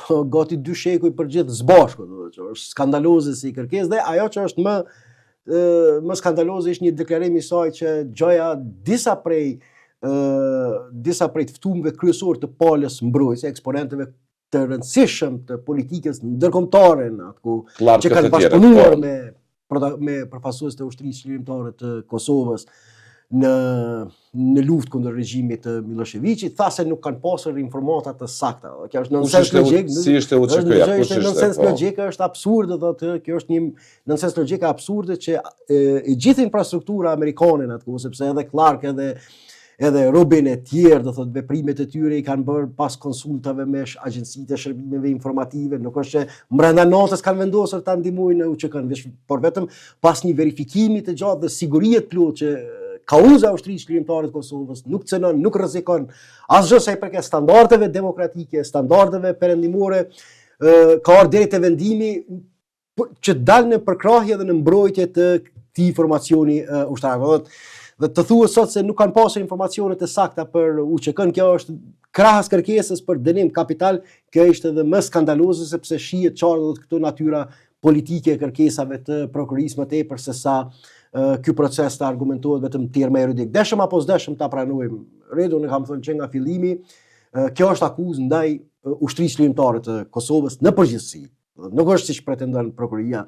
gati 2 shekuj për gjithë zbashku, që është skandaloze si kërkesë dhe ajo që është më skandaloze ishte një deklarim i saj që gjoja disa prej të ftuarve kryesor të palës mbrojtëse, eksponentëve të rëndësishëm të politikës ndërkombëtare që kanë bashkëpunuar me përfaqësues të ushtrisë çlirimtare të Kosovës në luftë kundër regjimit të Miloševićit, tha se nuk kanë pasur informata të sakta. Kjo është nonsens logjik. Si ishte UÇK-ja? Është nonsens logjik, është absurde, thotë, kjo është një nonsens logjik absurde që e gjithë infrastruktura amerikane atku, sepse edhe Clark edhe Robin e tjerë, do thotë, veprimet e tyre i kanë bërë pas konsultave me agjencitë e shërbimeve informative, nuk është që brenda natës kanë vendosur ta ndihmojnë UÇK-n, por vetëm pas një verifikimi të gjatë dhe sigurie të plotë që kauza e ushtrisë çlirimtare të Kosovës nuk cënon, nuk rrezikon asgjë sa i përket standardeve demokratike, standardeve perëndimore, ka ardhur deri te vendimi që dalë në përkrahje dhe në mbrojtje të këtij informacioni ushtar. Dhe të thuhet sot se nuk kanë pasur informacione të sakta për UÇK-n, kjo është krahas kërkesës për dënim kapital, kjo është edhe më skandaloze sepse shihet qartë këto natyra politike e kërkesave të prokurisë më tepër se sa ky proces të argumentohet vetëm terma juridik. Deshëm apo s'deshëm ta pranojmë. Redu, ne kam thënë që nga fillimi, kjo është akuzë ndaj ushtrisë çlirimtare të Kosovës në përgjithësi. Nuk është siç pretendon prokuria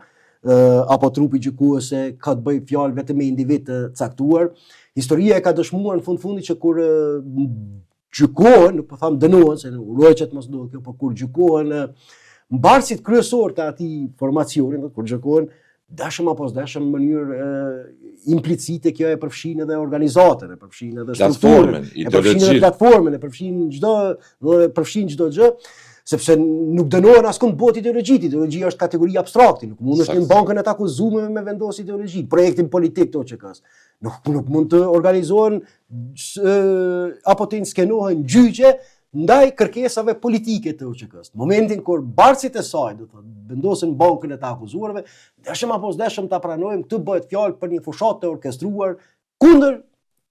apo trupi gjykuese ka të bëjë fjalë vetëm me individ të caktuar. Historia e ka dëshmuar në fundi që kur gjykohen, nuk po them dënohen, se urojë të mos duhet kjo, por kur gjykohen mbarësit kryesor të atij formacioni, kur gjykohen dashëm apo s'dashëm në mënyrë implicite, kjo e përfshin edhe organizatën, e përfshin edhe strukturën, e përfshin edhe platformën, e përfshin çdo gjë, sepse nuk dënohen askund botë ideologjit. Ideologjia është kategori abstrakte, nuk mund është në bankën e të akuzuar me vendosë ideologji, projektin politik të UÇK-s. Nuk mund të organizohen apo të inskenohen gjyqe ndaj kërkesave politike të UÇK-s. Momentin kur barësit e saj do të vendosin bankën e të akuzuarve, deshëm apo s'deshëm ta pranojmë, këtë bëhet fjalë për një fushat të orkestruar kundër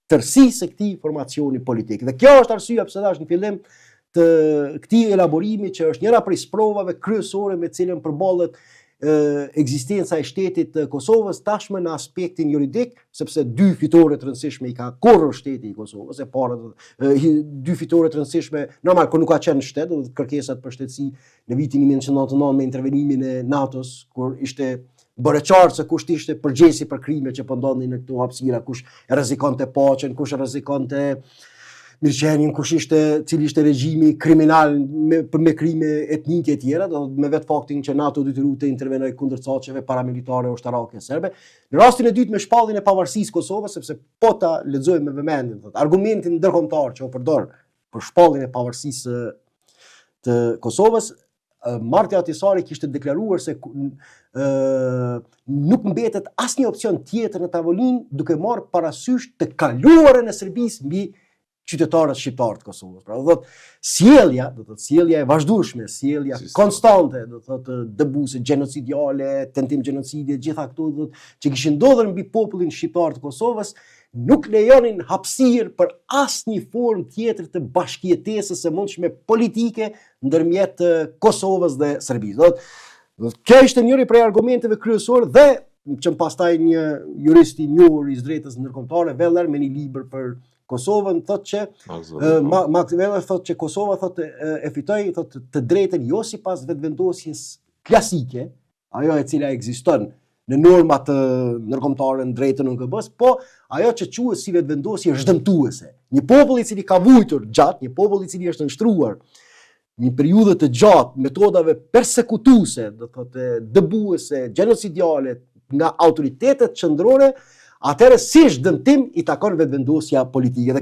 tërësisë së këtij formacioni politik. Dhe kjo është arsyeja pse thash në fillim të këtij elaborimi që është njëra prej sprovave kryesore me cilën përballet ekzistenca e shtetit të Kosovës tashmë në aspektin juridik, sepse 2 fitore të rëndësishme i ka korrur shteti i Kosovës, e para 2 fitore të rëndësishme normal kur nuk ka qenë shtet, do të kërkesat për shtetësi në vitin 1999 me intervenimin e NATO-s, kur ishte bërë qartë se kush ishte përgjegjësi për krimet që po ndodhin në këto hapësira, kush e rrezikonte paqen, kush e rrezikonte mirëqenien, cili ishte regjimi kriminal me krime etnike e tjera, me vetë faktin që NATO detyrohet të intervenojë kundër çaqeve paramilitare ushtarake serbe. Në rastin e dytë me shpalljen e pavarësisë Kosovës, sepse po ta lexojmë me vëmendje, argumentin ndërkombëtar që u përdor për shpalljen e pavarësisë të Kosovës, Marti Ahtisaari kishte deklaruar se nuk mbetet asnjë opsion tjetër në tavolinë duke marrë parasysh të kaluarën e Serbisë mbi qytetarët shqiptar të Kosovës. Pra, do thotë sjellja e vazhdueshme, sjellja konstante, do thotë dëbuese, gjenocidiale, tentim gjenocidi, gjitha këto që kishin ndodhur mbi popullin shqiptar të Kosovës, nuk lejonin hapësirë për asnjë formë tjetër të bashkëjetesës së mundshme politike ndërmjet Kosovës dhe Serbisë. Kjo ishte njëri prej argumenteve kryesor dhe që pastaj një jurist i njohur i drejtës ndërkombëtare, Veller, me një libër për Kosovën, thotë që Max Weber thotë që Kosova thotë e fitoi thotë të drejtën jo sipas vetëvendosjes klasike, ajo e cila ekziston në normat ndërkombëtare në drejtën NKB-s, po ajo që quhet si vetëvendosje zhdëmtuese. Një popull i cili ka vujtur gjatë, një popull i cili është nështruar një periudhë të gjatë metodave persekutuese, do thotë dëbuese, gjenocidiale nga autoritetet qendrore, atëherë si zhdëmtim i takon vetëvendosja politike.